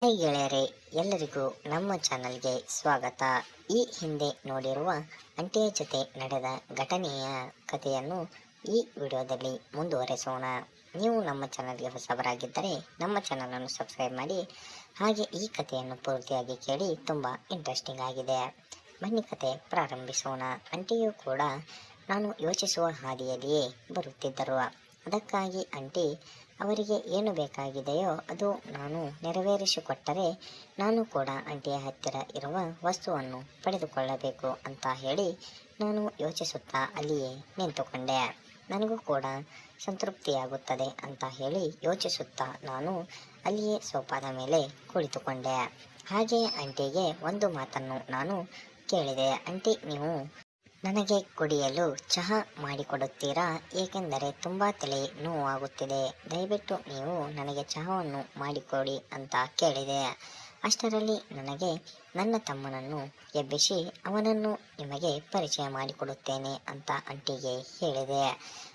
Hi ಗೆಳೆಯರೇ, ಎಲ್ಲರಿಗೂ ನಮ್ಮ ಚಾನಲ್ಗೆ ಸ್ವಾಗತ. ಈ ಹಿಂದೆ ನೋಡಿರುವ ಆಂಟಿಯ ಜೊತೆ ನಡೆದ ಘಟನೆಯ ಕಥೆಯನ್ನು ಈ ವಿಡಿಯೋದಲ್ಲಿ ಮುಂದುವರೆಸೋಣ. ನೀವು ನಮ್ಮ ಚಾನಲ್ಗೆ ಹೊಸಬರಾಗಿದ್ದರೆ ನಮ್ಮ ಚಾನಲನ್ನು ಸಬ್ಸ್ಕ್ರೈಬ್ ಮಾಡಿ. ಹಾಗೆ ಈ ಕಥೆಯನ್ನು ಪೂರ್ತಿಯಾಗಿ ಕೇಳಿ, ತುಂಬ ಇಂಟ್ರೆಸ್ಟಿಂಗ್ ಆಗಿದೆ. ಬನ್ನಿ ಕತೆ ಪ್ರಾರಂಭಿಸೋಣ. ಆಂಟಿಯು ಕೂಡ ನಾನು ಯೋಚಿಸುವ ಹಾದಿಯಲ್ಲಿಯೇ ಬರುತ್ತಿದ್ದರು. ಅದಕ್ಕಾಗಿ ಆಂಟಿ ಅವರಿಗೆ ಏನು ಬೇಕಾಗಿದೆಯೋ ಅದು ನಾನು ನೆರವೇರಿಸಿಕೊಟ್ಟರೆ ನಾನು ಕೂಡ ಆಂಟಿಯ ಹತ್ತಿರ ಇರುವ ವಸ್ತುವನ್ನು ಪಡೆದುಕೊಳ್ಳಬೇಕು ಅಂತ ಹೇಳಿ ನಾನು ಯೋಚಿಸುತ್ತಾ ಅಲ್ಲಿಯೇ ನಿಂತುಕೊಂಡೆ. ನನಗೂ ಕೂಡ ಸಂತೃಪ್ತಿಯಾಗುತ್ತದೆ ಅಂತ ಹೇಳಿ ಯೋಚಿಸುತ್ತಾ ನಾನು ಅಲ್ಲಿಯೇ ಸೋಫಾದ ಮೇಲೆ ಕುಳಿತುಕೊಂಡೆ. ಹಾಗೆ ಆಂಟಿಗೆ ಒಂದು ಮಾತನ್ನು ನಾನು ಕೇಳಿದೆ. ಆಂಟಿ, ನೀವು ನನಗೆ ಕುಡಿಯಲು ಚಹಾ ಮಾಡಿಕೊಡುತ್ತೀರಾ? ಏಕೆಂದರೆ ತುಂಬ ತಲೆ ನೋವಾಗುತ್ತಿದೆ. ದಯವಿಟ್ಟು ನೀವು ನನಗೆ ಚಹಾವನ್ನು ಮಾಡಿಕೊಡಿ ಅಂತ ಕೇಳಿದೆ. ಅಷ್ಟರಲ್ಲಿ ನನಗೆ ನನ್ನ ತಮ್ಮನನ್ನು ಎಬ್ಬಿಸಿ ಅವನನ್ನು ನಿಮಗೆ ಪರಿಚಯ ಮಾಡಿಕೊಡುತ್ತೇನೆ ಅಂತ ಆಂಟಿಗೆ ಹೇಳಿದೆ.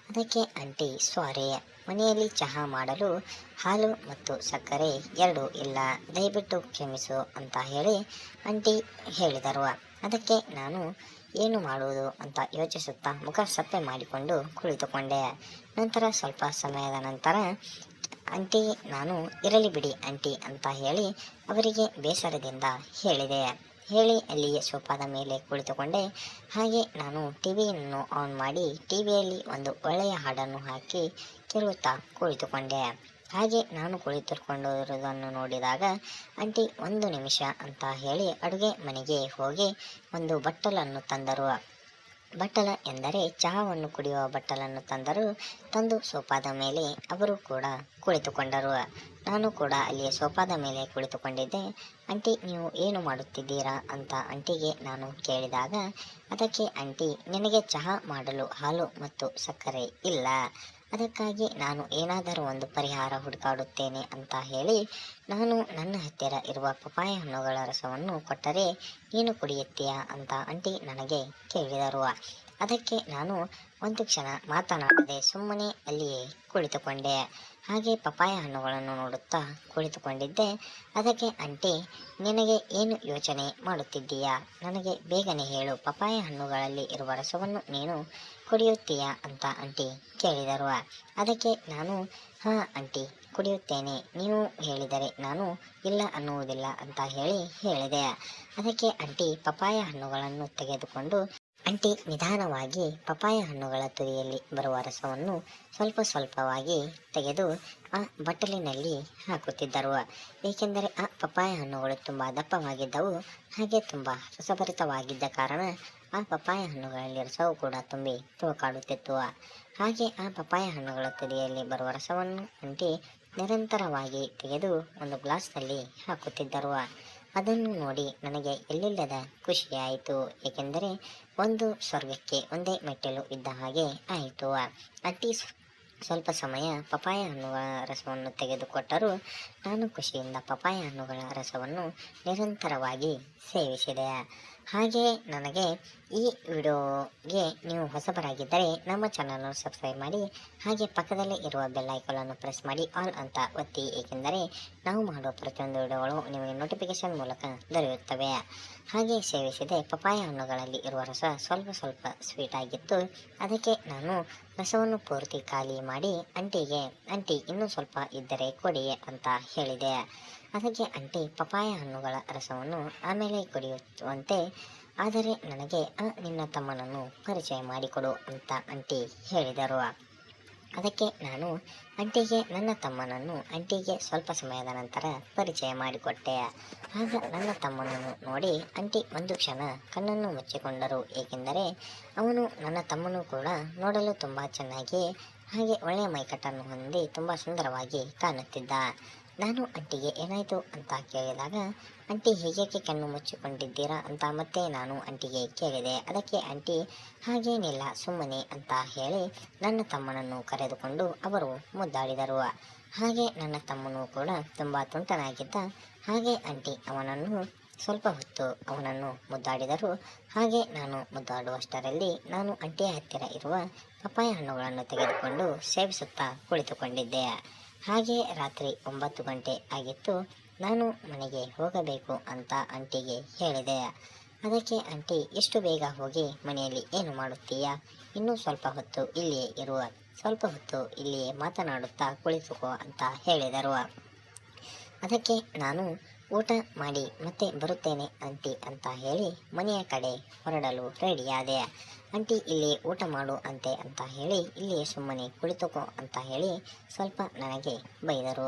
ಅದಕ್ಕೆ ಆಂಟಿ, ಸಾರಿ, ಮನೆಯಲ್ಲಿ ಚಹಾ ಮಾಡಲು ಹಾಲು ಮತ್ತು ಸಕ್ಕರೆ ಎರಡೂ ಇಲ್ಲ, ದಯವಿಟ್ಟು ಕ್ಷಮಿಸು ಅಂತ ಹೇಳಿ ಆಂಟಿ ಹೇಳಿದರು. ಅದಕ್ಕೆ ನಾನು ಏನು ಮಾಡುವುದು ಅಂತ ಯೋಚಿಸುತ್ತಾ ಮುಖ ಸಪ್ಪೆ ಮಾಡಿಕೊಂಡು ಕುಳಿತುಕೊಂಡೆ. ನಂತರ ಸ್ವಲ್ಪ ಸಮಯದ ನಂತರ ಆಂಟಿ, ನಾನು ಇರಲಿ ಬಿಡಿ ಆಂಟಿ ಅಂತ ಹೇಳಿ ಅವರಿಗೆ ಬೇಸರದಿಂದ ಹೇಳಿದೆ. ಹೇಳಿ ಅಲ್ಲಿಯೇ ಸೋಫಾದ ಮೇಲೆ ಕುಳಿತುಕೊಂಡೆ. ಹಾಗೆ ನಾನು ಟಿವಿಯನ್ನು ಆನ್ ಮಾಡಿ ಟಿವಿಯಲ್ಲಿ ಒಂದು ಒಳ್ಳೆಯ ಹಾಡನ್ನು ಹಾಕಿ ಕೇಳುತ್ತಾ ಕುಳಿತುಕೊಂಡೆ. ಹಾಗೆ ನಾನು ಕುಳಿತುಕೊಂಡಿರುವುದನ್ನು ನೋಡಿದಾಗ ಆಂಟಿ ಒಂದು ನಿಮಿಷ ಅಂತ ಹೇಳಿ ಅಡುಗೆ ಮನೆಗೆ ಹೋಗಿ ಒಂದು ಬಟ್ಟಲನ್ನು ತಂದರು. ಬಟ್ಟಲ ಎಂದರೆ ಚಹಾವನ್ನು ಕುಡಿಯುವ ಬಟ್ಟಲನ್ನು ತಂದು ಸೋಫಾದ ಮೇಲೆ ಅವರು ಕೂಡ ಕುಳಿತುಕೊಂಡರು. ನಾನು ಕೂಡ ಅಲ್ಲಿಯೇ ಸೋಫಾದ ಮೇಲೆ ಕುಳಿತುಕೊಂಡಿದ್ದೆ. ಆಂಟಿ, ನೀವು ಏನು ಮಾಡುತ್ತಿದ್ದೀರಾ ಅಂತ ಆಂಟಿಗೆ ನಾನು ಕೇಳಿದಾಗ ಅದಕ್ಕೆ ಆಂಟಿ, ನಿನಗೆ ಚಹಾ ಮಾಡಲು ಹಾಲು ಮತ್ತು ಸಕ್ಕರೆ ಇಲ್ಲ, ಅದಕ್ಕಾಗಿ ನಾನು ಏನಾದರೂ ಒಂದು ಪರಿಹಾರ ಹುಡುಕಾಡುತ್ತೇನೆ ಅಂತ ಹೇಳಿ ನಾನು ನನ್ನ ಹತ್ತಿರ ಇರುವ ಪಪಾಯ ಹಣ್ಣುಗಳ ರಸವನ್ನು ಕೊಟ್ಟರೆ ನೀನು ಕುಡಿಯುತ್ತೀಯಾ ಅಂತ ಆಂಟಿ ನನಗೆ ಕೇಳಿದರು. ಅದಕ್ಕೆ ನಾನು ಒಂದು ಕ್ಷಣ ಮಾತನಾಡದೆ ಸುಮ್ಮನೆ ಅಲ್ಲಿಯೇ ಕುಳಿತುಕೊಂಡೆ. ಹಾಗೆ ಪಪಾಯ ಹಣ್ಣುಗಳನ್ನು ನೋಡುತ್ತಾ ಕುಳಿತುಕೊಂಡಿದ್ದೆ. ಅದಕ್ಕೆ ಆಂಟಿ, ನಿನಗೆ ಏನು ಯೋಚನೆ ಮಾಡುತ್ತಿದ್ದೀಯಾ? ನನಗೆ ಬೇಗನೆ ಹೇಳು, ಪಪಾಯ ಹಣ್ಣುಗಳಲ್ಲಿ ಇರುವ ರಸವನ್ನು ನೀನು ಕುಡಿಯುತ್ತೀಯಾ ಅಂತ ಆಂಟಿ ಕೇಳಿದರು. ಅದಕ್ಕೆ ನಾನು, ಹಾಂ ಆಂಟಿ, ಕುಡಿಯುತ್ತೇನೆ, ನೀವು ಹೇಳಿದರೆ ನಾನು ಇಲ್ಲ ಅನ್ನುವುದಿಲ್ಲ ಅಂತ ಹೇಳಿದೆ. ಅದಕ್ಕೆ ಆಂಟಿ ಪಪಾಯ ಹಣ್ಣುಗಳನ್ನು ತೆಗೆದುಕೊಂಡು ಆಂಟಿ ನಿಧಾನವಾಗಿ ಪಪಾಯ ಹಣ್ಣುಗಳ ತುದಿಯಲ್ಲಿ ಬರುವ ರಸವನ್ನು ಸ್ವಲ್ಪ ಸ್ವಲ್ಪವಾಗಿ ತೆಗೆದು ಆ ಬಟ್ಟಲಿನಲ್ಲಿ ಹಾಕುತ್ತಿದ್ದರು. ಏಕೆಂದರೆ ಆ ಪಪಾಯ ಹಣ್ಣುಗಳು ತುಂಬ ದಪ್ಪವಾಗಿದ್ದವು. ಹಾಗೆ ತುಂಬ ರಸಭರಿತವಾಗಿದ್ದ ಕಾರಣ ಆ ಪಪಾಯ ಹಣ್ಣುಗಳಲ್ಲಿ ರಸವು ಕೂಡ ತುಂಬಿ ತುಳುಕಾಡುತ್ತಿತ್ತು. ಹಾಗೆ ಆ ಪಪಾಯ ಹಣ್ಣುಗಳ ತುದಿಯಲ್ಲಿ ಬರುವ ರಸವನ್ನು ಆಂಟಿ ನಿರಂತರವಾಗಿ ತೆಗೆದು ಒಂದು ಗ್ಲಾಸ್ನಲ್ಲಿ ಹಾಕುತ್ತಿದ್ದರು. ಅದನ್ನು ನೋಡಿ ನನಗೆ ಎಲ್ಲಿಲ್ಲದ ಖುಷಿಯಾಯಿತು. ಏಕೆಂದರೆ ಒಂದು ಸ್ವರ್ಗಕ್ಕೆ ಒಂದೇ ಮೆಟ್ಟಿಲು ಇದ್ದ ಹಾಗೆ ಆಯಿತು. ಆಂಟಿ ಸ್ವಲ್ಪ ಸಮಯ ಪಪಾಯ ಹಣ್ಣುಗಳ ರಸವನ್ನು ತೆಗೆದುಕೊಟ್ಟರು. ನಾನು ಖುಷಿಯಿಂದ ಪಪಾಯ ಹಣ್ಣುಗಳ ರಸವನ್ನು ನಿರಂತರವಾಗಿ ಸೇವಿಸಿದೆ. ಹಾಗೆ ನನಗೆ ಈ ವಿಡಿಯೋಗೆ ನೀವು ಹೊಸಬರಾಗಿದ್ದರೆ ನಮ್ಮ ಚಾನಲನ್ನು ಸಬ್ಸ್ಕ್ರೈಬ್ ಮಾಡಿ. ಹಾಗೆ ಪಕ್ಕದಲ್ಲೇ ಇರುವ ಬೆಲ್ ಐಕಾನ್ ಪ್ರೆಸ್ ಮಾಡಿ ಆಲ್ ಅಂತ ಒತ್ತಿ. ಏಕೆಂದರೆ ನಾವು ಮಾಡುವ ಪ್ರತಿಯೊಂದು ವಿಡಿಯೋಗಳು ನಿಮಗೆ ನೋಟಿಫಿಕೇಶನ್ ಮೂಲಕ ದೊರೆಯುತ್ತವೆ. ಹಾಗೆ ಸೇವಿಸಿದೆ. ಪಪಾಯ ಹಣ್ಣುಗಳಲ್ಲಿ ಇರುವ ರಸ ಸ್ವಲ್ಪ ಸ್ವಲ್ಪ ಸ್ವೀಟ್ ಆಗಿತ್ತು. ಅದಕ್ಕೆ ನಾನು ರಸವನ್ನು ಪೂರ್ತಿ ಖಾಲಿ ಮಾಡಿ ಆಂಟಿ ಇನ್ನೂ ಸ್ವಲ್ಪ ಇದ್ದರೆ ಕೊಡಿ ಅಂತ ಹೇಳಿದೆ. ಅದಕ್ಕೆ ಆಂಟಿ ಪಪಾಯ ಹಣ್ಣುಗಳ ರಸವನ್ನು ಆಮೇಲೆ ಕುಡಿಯುವಂತೆ, ಆದರೆ ನನಗೆ ನಿನ್ನ ತಮ್ಮನನ್ನು ಪರಿಚಯ ಮಾಡಿಕೊಡು ಅಂತ ಆಂಟಿ ಹೇಳಿದರು. ಅದಕ್ಕೆ ನಾನು ಆಂಟಿಗೆ ನನ್ನ ತಮ್ಮನನ್ನು ಆಂಟಿಗೆ ಸ್ವಲ್ಪ ಸಮಯದ ನಂತರ ಪರಿಚಯ ಮಾಡಿಕೊಟ್ಟೆ. ಆಗ ನನ್ನ ತಮ್ಮನನ್ನು ನೋಡಿ ಆಂಟಿ ಒಂದು ಕ್ಷಣ ಕಣ್ಣನ್ನು ಮುಚ್ಚಿಕೊಂಡರು. ಏಕೆಂದರೆ ಅವನು, ನನ್ನ ತಮ್ಮನೂ ಕೂಡ ನೋಡಲು ತುಂಬ ಚೆನ್ನಾಗಿ ಹಾಗೆ ಒಳ್ಳೆಯ ಮೈಕಟ್ಟನ್ನು ಹೊಂದಿ ತುಂಬ ಸುಂದರವಾಗಿ ಕಾಣುತ್ತಿದ್ದ. ನಾನು ಆಂಟಿಗೆ ಏನಾಯಿತು ಅಂತ ಕೇಳಿದಾಗ ಆಂಟಿ ಹೀಗೇಕೆ ಕಣ್ಣು ಮುಚ್ಚಿಕೊಂಡಿದ್ದೀರಾ ಅಂತ ಮತ್ತೆ ನಾನು ಆಂಟಿಗೆ ಕೇಳಿದೆ. ಅದಕ್ಕೆ ಆಂಟಿ, ಹಾಗೇನಿಲ್ಲ ಸುಮ್ಮನೆ ಅಂತ ಹೇಳಿ ನನ್ನ ತಮ್ಮನನ್ನು ಕರೆದುಕೊಂಡು ಅವರು ಮುದ್ದಾಡಿದರು. ಹಾಗೆ ನನ್ನ ತಮ್ಮನೂ ಕೂಡ ತುಂಬ ತುಂಟನಾಗಿದ್ದ. ಹಾಗೆ ಆಂಟಿ ಅವನನ್ನು ಸ್ವಲ್ಪ ಹೊತ್ತು ಅವನನ್ನು ಮುದ್ದಾಡಿದರು. ಹಾಗೆ ನಾನು ಮುದ್ದಾಡುವಷ್ಟರಲ್ಲಿ ನಾನು ಆಂಟಿಯ ಹತ್ತಿರ ಇರುವ ಪಪಾಯ ಹಣ್ಣುಗಳನ್ನು ತೆಗೆದುಕೊಂಡು ಸೇವಿಸುತ್ತಾ ಕುಳಿತುಕೊಂಡಿದ್ದೆ. ಹಾಗೆ ರಾತ್ರಿ 9 ಗಂಟೆ ಆಗಿತ್ತು. ನಾನು ಮನೆಗೆ ಹೋಗಬೇಕು ಅಂತ ಆಂಟಿಗೆ ಹೇಳಿದೆ. ಅದಕ್ಕೆ ಆಂಟಿ, ಎಷ್ಟು ಬೇಗ ಹೋಗಿ ಮನೆಯಲ್ಲಿ ಏನು ಮಾಡುತ್ತೀಯಾ? ಇನ್ನೂ ಸ್ವಲ್ಪ ಹೊತ್ತು ಇಲ್ಲಿಯೇ ಇರುವ, ಸ್ವಲ್ಪ ಹೊತ್ತು ಇಲ್ಲಿಯೇ ಮಾತನಾಡುತ್ತಾ ಕುಳಿತುಕೋ ಅಂತ ಹೇಳಿದರು. ಅದಕ್ಕೆ ನಾನು ಊಟ ಮಾಡಿ ಮತ್ತೆ ಬರುತ್ತೇನೆ ಆಂಟಿ ಅಂತ ಹೇಳಿ ಮನೆಯ ಕಡೆ ಹೊರಡಲು ರೆಡಿಯಾದೆ. ಆಂಟಿ, ಇಲ್ಲಿ ಊಟ ಮಾಡು ಅಂತೆ ಅಂತ ಹೇಳಿ ಇಲ್ಲಿಯೇ ಸುಮ್ಮನೆ ಕುಳಿತುಕೋ ಅಂತ ಹೇಳಿ ಸ್ವಲ್ಪ ನನಗೆ ಬೈದರು.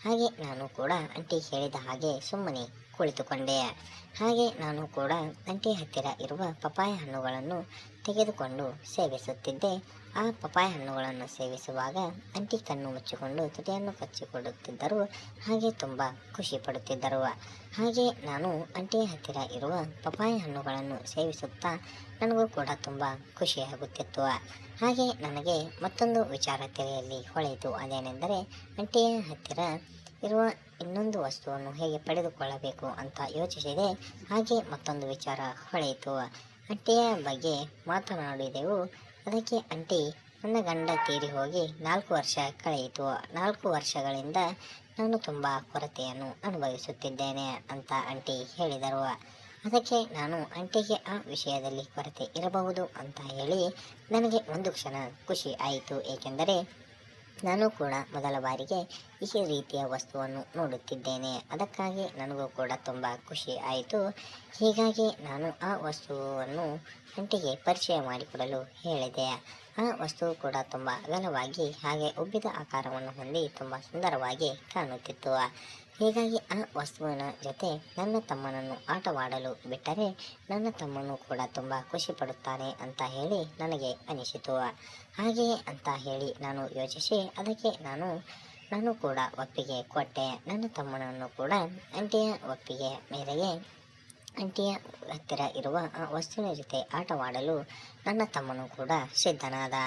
ಹಾಗೆ ನಾನು ಕೂಡ ಆಂಟಿ ಹೇಳಿದ ಹಾಗೆ ಸುಮ್ಮನೆ ಕುಳಿತುಕೊಂಡೆ. ಹಾಗೆ ನಾನು ಕೂಡ ಆಂಟಿ ಹತ್ತಿರ ಇರುವ ಪಪಾಯ ಹಣ್ಣುಗಳನ್ನು ತೆಗೆದುಕೊಂಡು ಸೇವಿಸುತ್ತಿದ್ದೆ. ಆ ಪಪಾಯ ಹಣ್ಣುಗಳನ್ನು ಸೇವಿಸುವಾಗ ಆಂಟಿ ಕಣ್ಣು ಮುಚ್ಚಿಕೊಂಡು ತುಟಿಯನ್ನು ಕಚ್ಚಿಕೊಡುತ್ತಿದ್ದರು. ಹಾಗೆ ತುಂಬ ಖುಷಿ ಪಡುತ್ತಿದ್ದರು. ಹಾಗೆ ನಾನು ಆಂಟಿಯ ಹತ್ತಿರ ಇರುವ ಪಪಾಯ ಹಣ್ಣುಗಳನ್ನು ಸೇವಿಸುತ್ತಾ ನನಗೂ ಕೂಡ ತುಂಬ ಖುಷಿಯಾಗುತ್ತಿತ್ತು. ಹಾಗೆ ನನಗೆ ಮತ್ತೊಂದು ವಿಚಾರ ತಲೆಯಲ್ಲಿ ಹೊಳೆಯಿತು. ಅದೇನೆಂದರೆ, ಆಂಟಿಯ ಹತ್ತಿರ ಇರುವ ಇನ್ನೊಂದು ವಸ್ತುವನ್ನು ಹೇಗೆ ಪಡೆದುಕೊಳ್ಳಬೇಕು ಅಂತ ಯೋಚಿಸಿದೆ. ಹಾಗೆ ಮತ್ತೊಂದು ವಿಚಾರ ಹೊಳೆಯಿತು. ಆಂಟಿಯ ಬಗ್ಗೆ ಮಾತನಾಡಿದೆವು. ಅದಕ್ಕೆ ಆಂಟಿ, ನನ್ನ ಗಂಡ ತೀರಿ ಹೋಗಿ 4 ವರ್ಷ ಕಳೆಯಿತು. 4 ವರ್ಷಗಳಿಂದ ನಾನು ತುಂಬ ಕೊರತೆಯನ್ನು ಅನುಭವಿಸುತ್ತಿದ್ದೇನೆ ಅಂತ ಆಂಟಿ ಹೇಳಿದರು. ಅದಕ್ಕೆ ನಾನು ಆಂಟಿಗೆ ಆ ವಿಷಯದಲ್ಲಿ ಕೊರತೆ ಇರಬಹುದು ಅಂತ ಹೇಳಿ ನನಗೆ ಒಂದು ಕ್ಷಣ ಖುಷಿ ಆಯಿತು. ಏಕೆಂದರೆ ನಾನು ಕೂಡ ಮೊದಲ ಬಾರಿಗೆ ಈ ರೀತಿಯ ವಸ್ತುವನ್ನು ನೋಡುತ್ತಿದ್ದೇನೆ. ಅದಕ್ಕಾಗಿ ನನಗೂ ಕೂಡ ತುಂಬ ಖುಷಿ ಆಯಿತು. ಹೀಗಾಗಿ ನಾನು ಆ ವಸ್ತುವನ್ನು ಆಂಟಿಗೆ ಪರಿಚಯ ಮಾಡಿಕೊಡಲು ಹೇಳಿದೆ. ಆ ವಸ್ತು ಕೂಡ ತುಂಬ ಅಗಲವಾಗಿ ಹಾಗೆ ಉಬ್ಬಿದ ಆಕಾರವನ್ನು ಹೊಂದಿ ತುಂಬ ಸುಂದರವಾಗಿ ಕಾಣುತ್ತಿತ್ತು. ಹೀಗಾಗಿ ಆ ವಸ್ತುವಿನ ಜೊತೆ ನನ್ನ ತಮ್ಮನನ್ನು ಆಟವಾಡಲು ಬಿಟ್ಟರೆ ನನ್ನ ತಮ್ಮನು ಕೂಡ ತುಂಬ ಖುಷಿ ಪಡುತ್ತಾನೆ ಅಂತ ಹೇಳಿ ನನಗೆ ಅನಿಸಿತು. ಹಾಗೆಯೇ ಅಂತ ಹೇಳಿ ನಾನು ಯೋಚಿಸಿ ಅದಕ್ಕೆ ನಾನು ಕೂಡ ಒಪ್ಪಿಗೆ ಕೊಟ್ಟೆ. ನನ್ನ ತಮ್ಮನನ್ನು ಕೂಡ ಆಂಟಿಯ ಒಪ್ಪಿಗೆ ಮೇರೆಗೆ ಆಂಟಿಯ ಹತ್ತಿರ ಇರುವ ಆ ವಸ್ತುವಿನ ಜೊತೆ ಆಟವಾಡಲು ನನ್ನ ತಮ್ಮನು ಕೂಡ ಸಿದ್ಧನಾದ.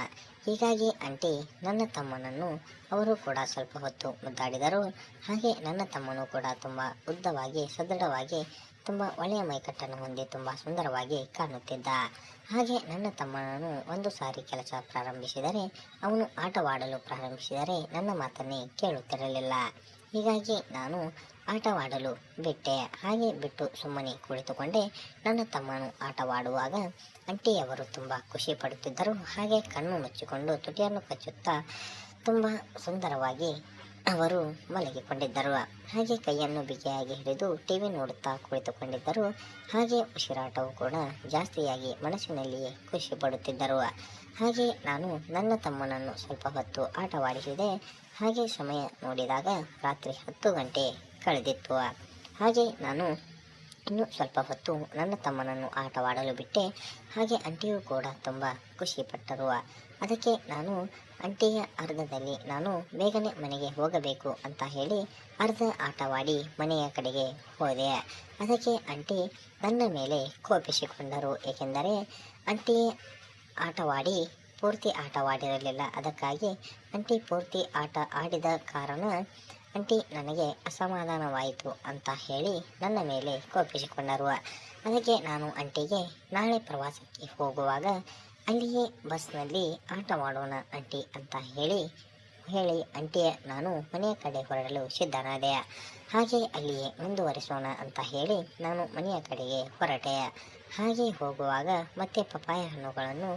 ಹೀಗಾಗಿ ಆಂಟಿ ನನ್ನ ತಮ್ಮನನ್ನು ಅವರು ಕೂಡ ಸ್ವಲ್ಪ ಹೊತ್ತು ಮುದ್ದಾಡಿದರು. ಹಾಗೆ ನನ್ನ ತಮ್ಮನು ಕೂಡ ತುಂಬ ಉದ್ದವಾಗಿ ಸದೃಢವಾಗಿ ತುಂಬ ಒಳ್ಳೆಯ ಮೈಕಟ್ಟನ್ನು ಹೊಂದಿ ತುಂಬ ಸುಂದರವಾಗಿ ಕಾಣುತ್ತಿದ್ದ. ಹಾಗೆ ನನ್ನ ತಮ್ಮನನ್ನು ಒಂದು ಸಾರಿ ಕೆಲಸ ಪ್ರಾರಂಭಿಸಿದರೆ, ಅವನು ಆಟವಾಡಲು ಪ್ರಾರಂಭಿಸಿದರೆ ನನ್ನ ಮಾತನ್ನೇ ಕೇಳುತ್ತಿರಲಿಲ್ಲ. ಹೀಗಾಗಿ ನಾನು ಆಟವಾಡಲು ಬಿಟ್ಟೆ. ಹಾಗೆ ಬಿಟ್ಟು ಸುಮ್ಮನೆ ಕುಳಿತುಕೊಂಡೆ. ನನ್ನ ತಮ್ಮನು ಆಟವಾಡುವಾಗ ಆಂಟಿಯವರು ತುಂಬ ಖುಷಿ ಪಡುತ್ತಿದ್ದರು. ಹಾಗೆ ಕಣ್ಣು ಮುಚ್ಚಿಕೊಂಡು ತುಟಿಯನ್ನು ಕಚ್ಚುತ್ತಾ ತುಂಬ ಸುಂದರವಾಗಿ ಅವರು ಮಲಗಿಕೊಂಡಿದ್ದರು. ಹಾಗೆ ಕೈಯನ್ನು ಬಿಗಿಯಾಗಿ ಹಿಡಿದು ಟಿವಿ ನೋಡುತ್ತಾ ಕುಳಿತುಕೊಂಡಿದ್ದರು. ಹಾಗೆ ಉಸಿರಾಟವು ಕೂಡ ಜಾಸ್ತಿಯಾಗಿ ಮನಸ್ಸಿನಲ್ಲಿಯೇ ಖುಷಿ ಪಡುತ್ತಿದ್ದರು. ಹಾಗೆ ನಾನು ನನ್ನ ತಮ್ಮನನ್ನು ಸ್ವಲ್ಪ ಹೊತ್ತು ಆಟವಾಡಿಸಿದೆ. ಹಾಗೆ ಸಮಯ ನೋಡಿದಾಗ ರಾತ್ರಿ 10 ಗಂಟೆ ಕಳೆದಿತ್ತು. ಹಾಗೆ ನಾನು ಇನ್ನು ಸ್ವಲ್ಪ ಹೊತ್ತು ನನ್ನ ತಮ್ಮನನ್ನು ಆಟವಾಡಲು ಬಿಟ್ಟೆ. ಹಾಗೆ ಆಂಟಿಯು ಕೂಡ ತುಂಬ ಖುಷಿ ಪಟ್ಟರು. ಅದಕ್ಕೆ ನಾನು ಆಂಟಿಯ ಅರ್ಧದಲ್ಲಿ ನಾನು ಬೇಗನೆ ಮನೆಗೆ ಹೋಗಬೇಕು ಅಂತ ಹೇಳಿ ಅರ್ಧ ಆಟವಾಡಿ ಮನೆಯ ಕಡೆಗೆ ಹೋದೆ. ಅದಕ್ಕೆ ಆಂಟಿ ನನ್ನ ಮೇಲೆ ಕೋಪಿಸಿಕೊಂಡರು. ಏಕೆಂದರೆ ಆಂಟಿ ಆಟವಾಡಿ ಪೂರ್ತಿ ಆಟವಾಡಿರಲಿಲ್ಲ. ಅದಕ್ಕಾಗಿ ಆಂಟಿ ಪೂರ್ತಿ ಆಟ ಆಡಿದ ಕಾರಣ ಆಂಟಿ ನನಗೆ ಅಸಮಾಧಾನವಾಯಿತು ಅಂತ ಹೇಳಿ ನನ್ನ ಮೇಲೆ ಕೋಪಿಸಿಕೊಂಡರು. ಅದಕ್ಕೆ ನಾನು ಆಂಟಿಗೆ ನಾಳೆ ಪ್ರವಾಸಕ್ಕೆ ಹೋಗುವಾಗ ಅಲ್ಲಿಯೇ ಬಸ್ನಲ್ಲಿ ಆಟವಾಡೋಣ ಆಂಟಿ ಅಂತ ಹೇಳಿ ಆಂಟಿಯ ನಾನು ಮನೆಯ ಕಡೆ ಹೊರಡಲು ಸಿದ್ಧನಾದೆ. ಹಾಗೆ ಅಲ್ಲಿಯೇ ಮುಂದುವರಿಸೋಣ ಅಂತ ಹೇಳಿ ನಾನು ಮನೆಯ ಕಡೆಗೆ ಹೊರಟೆ. ಹಾಗೆ ಹೋಗುವಾಗ ಮತ್ತೆ ಪಪಾಯ ಹಣ್ಣುಗಳನ್ನು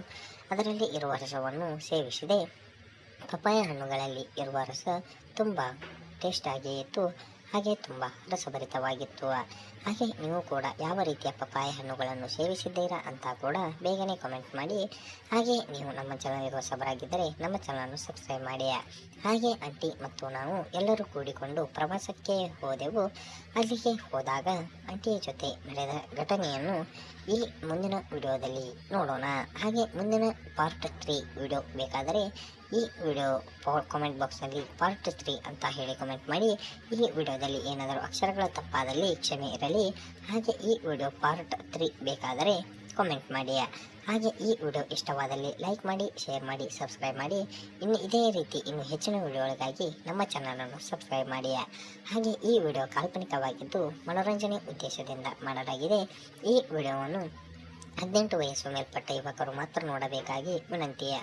ಅದರಲ್ಲಿ ಇರುವ ರಸವನ್ನು ಸೇವಿಸಿದೆ. ಪಪಾಯ ಹಣ್ಣುಗಳಲ್ಲಿ ಇರುವ ರಸ ತುಂಬ ಟೇಸ್ಟಾಗಿ ಇತ್ತು. ಹಾಗೆ ತುಂಬ ರಸಭರಿತವಾಗಿತ್ತು. ಹಾಗೆ ನೀವು ಕೂಡ ಯಾವ ರೀತಿಯ ಪಪಾಯ ಹಣ್ಣುಗಳನ್ನು ಸೇವಿಸಿದ್ದೀರಾ ಅಂತ ಕೂಡ ಬೇಗನೆ ಕಾಮೆಂಟ್ ಮಾಡಿ. ಹಾಗೆ ನೀವು ನಮ್ಮ ಚಾನಲ್ಗೆ ಹೊಸಬರಾಗಿದ್ದರೆ ನಮ್ಮ ಚಾನಲನ್ನು ಸಬ್ಸ್ಕ್ರೈಬ್ ಮಾಡಿ. ಹಾಗೆ ಆಂಟಿ ಮತ್ತು ನಾವು ಎಲ್ಲರೂ ಕೂಡಿಕೊಂಡು ಪ್ರವಾಸಕ್ಕೆ ಹೋದೆವು. ಅಲ್ಲಿಗೆ ಹೋದಾಗ ಆಂಟಿಯ ಜೊತೆ ನಡೆದ ಘಟನೆಯನ್ನು ಈ ಮುಂದಿನ ವಿಡಿಯೋದಲ್ಲಿ ನೋಡೋಣ. ಹಾಗೆ ಮುಂದಿನ ಪಾರ್ಟ್ 3 ವಿಡಿಯೋ ಬೇಕಾದರೆ ಈ ವಿಡಿಯೋ ಕಾಮೆಂಟ್ ಬಾಕ್ಸ್ನಲ್ಲಿ ಪಾರ್ಟ್ 3 ಅಂತ ಹೇಳಿ ಕಾಮೆಂಟ್ ಮಾಡಿ. ಈ ವಿಡಿಯೋದಲ್ಲಿ ಏನಾದರೂ ಅಕ್ಷರಗಳ ತಪ್ಪಾದಲ್ಲಿ ಕ್ಷಮೆ ಇರಲಿ. ಹಾಗೆ ಈ ವಿಡಿಯೋ ಪಾರ್ಟ್ 3 ಬೇಕಾದರೆ ಕಾಮೆಂಟ್ ಮಾಡಿ. ಹಾಗೆ ಈ ವಿಡಿಯೋ ಇಷ್ಟವಾದಲ್ಲಿ ಲೈಕ್ ಮಾಡಿ, ಶೇರ್ ಮಾಡಿ, ಸಬ್ಸ್ಕ್ರೈಬ್ ಮಾಡಿ. ಇನ್ನು ಇದೇ ರೀತಿ ಇನ್ನು ಹೆಚ್ಚಿನ ವಿಡಿಯೋಗಳಿಗಾಗಿ ನಮ್ಮ ಚಾನಲನ್ನು ಸಬ್ಸ್ಕ್ರೈಬ್ ಮಾಡಿ. ಹಾಗೆ ಈ ವಿಡಿಯೋ ಕಾಲ್ಪನಿಕವಾಗಿದ್ದು ಮನೋರಂಜನೆ ಉದ್ದೇಶದಿಂದ ಮಾಡಲಾಗಿದೆ. ಈ ವಿಡಿಯೋವನ್ನು 18 ವಯಸ್ಸು ಮೇಲ್ಪಟ್ಟ ಯುವಕರು ಮಾತ್ರ ನೋಡಬೇಕಾಗಿ ವಿನಂತಿಯ.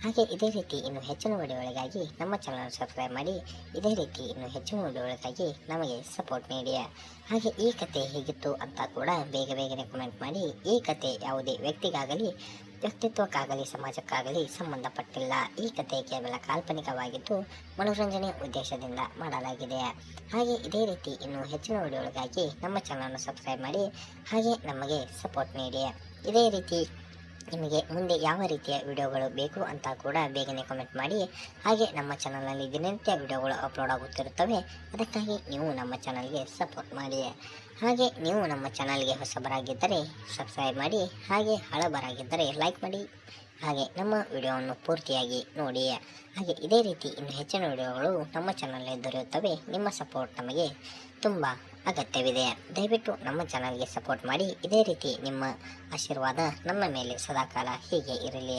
ಹಾಗೆ ಇದೇ ರೀತಿ ಇನ್ನು ಹೆಚ್ಚಿನ ವಿಡಿಯೋಗಳಿಗಾಗಿ ನಮ್ಮ ಚಾನಲ್ ಸಬ್ಸ್ಕ್ರೈಬ್ ಮಾಡಿ. ಇದೇ ರೀತಿ ಇನ್ನು ಹೆಚ್ಚಿನ ವಿಡಿಯೋಗಳಿಗಾಗಿ ನಮಗೆ ಸಪೋರ್ಟ್ ನೀಡಿ. ಹಾಗೆ ಈ ಕತೆ ಹೇಗಿತ್ತು ಅಂತ ಕೂಡ ಬೇಗನೆ ಕಮೆಂಟ್ ಮಾಡಿ. ಈ ಕತೆ ಯಾವುದೇ ವ್ಯಕ್ತಿಗಾಗಲಿ ವ್ಯಕ್ತಿತ್ವಕ್ಕಾಗಲಿ ಸಮಾಜಕ್ಕಾಗಲಿ ಸಂಬಂಧಪಟ್ಟಿಲ್ಲ. ಈ ಕತೆ ಕೇವಲ ಕಾಲ್ಪನಿಕವಾಗಿದ್ದು ಮನೋರಂಜನೆ ಉದ್ದೇಶದಿಂದ ಮಾಡಲಾಗಿದೆ. ಹಾಗೆ ಇದೇ ರೀತಿ ಇನ್ನು ಹೆಚ್ಚಿನ ವಿಡಿಯೋಗಳಿಗಾಗಿ ನಮ್ಮ ಚಾನಲ್ನ ಸಬ್ಸ್ಕ್ರೈಬ್ ಮಾಡಿ. ಹಾಗೆ ನಮಗೆ ಸಪೋರ್ಟ್ ನೀಡಿ. ಇದೇ ರೀತಿ ನಿಮಗೆ ಮುಂದೆ ಯಾವ ರೀತಿಯ ವಿಡಿಯೋಗಳು ಬೇಕು ಅಂತ ಕೂಡ ಬೇಗನೆ ಕಮೆಂಟ್ ಮಾಡಿ. ಹಾಗೆ ನಮ್ಮ ಚಾನಲ್ನಲ್ಲಿ ದಿನನಿತ್ಯ ವಿಡಿಯೋಗಳು ಅಪ್ಲೋಡ್ ಆಗುತ್ತಿರುತ್ತವೆ. ಅದಕ್ಕಾಗಿ ನೀವು ನಮ್ಮ ಚಾನಲ್ಗೆ ಸಪೋರ್ಟ್ ಮಾಡಿ. ಹಾಗೆ ನೀವು ನಮ್ಮ ಚಾನಲ್ಗೆ ಹೊಸಬರಾಗಿದ್ದರೆ ಸಬ್ಸ್ಕ್ರೈಬ್ ಮಾಡಿ. ಹಾಗೆ ಹಳಬರಾಗಿದ್ದರೆ ಲೈಕ್ ಮಾಡಿ. ಹಾಗೆ ನಮ್ಮ ವಿಡಿಯೋವನ್ನು ಪೂರ್ತಿಯಾಗಿ ನೋಡಿ. ಹಾಗೆ ಇದೇ ರೀತಿ ಇನ್ನು ಹೆಚ್ಚಿನ ವಿಡಿಯೋಗಳು ನಮ್ಮ ಚಾನಲ್ನಲ್ಲಿ ದೊರೆಯುತ್ತವೆ. ನಿಮ್ಮ ಸಪೋರ್ಟ್ ನಮಗೆ ತುಂಬ ಅಗತ್ಯವಿದೆ. ದಯವಿಟ್ಟು ನಮ್ಮ ಚಾನಲ್ಗೆ ಸಪೋರ್ಟ್ ಮಾಡಿ. ಇದೇ ರೀತಿ ನಿಮ್ಮ ಆಶೀರ್ವಾದ ನಮ್ಮ ಮೇಲೆ ಸದಾಕಾಲ ಹೀಗೆ ಇರಲಿ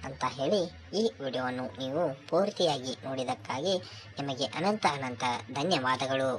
ಅಂತ ಹೇಳಿ ಈ ವಿಡಿಯೋವನ್ನು ನೀವು ಪೂರ್ತಿಯಾಗಿ ನೋಡಿದ್ದಕ್ಕಾಗಿ ನಿಮಗೆ ಅನಂತ ಧನ್ಯವಾದಗಳು.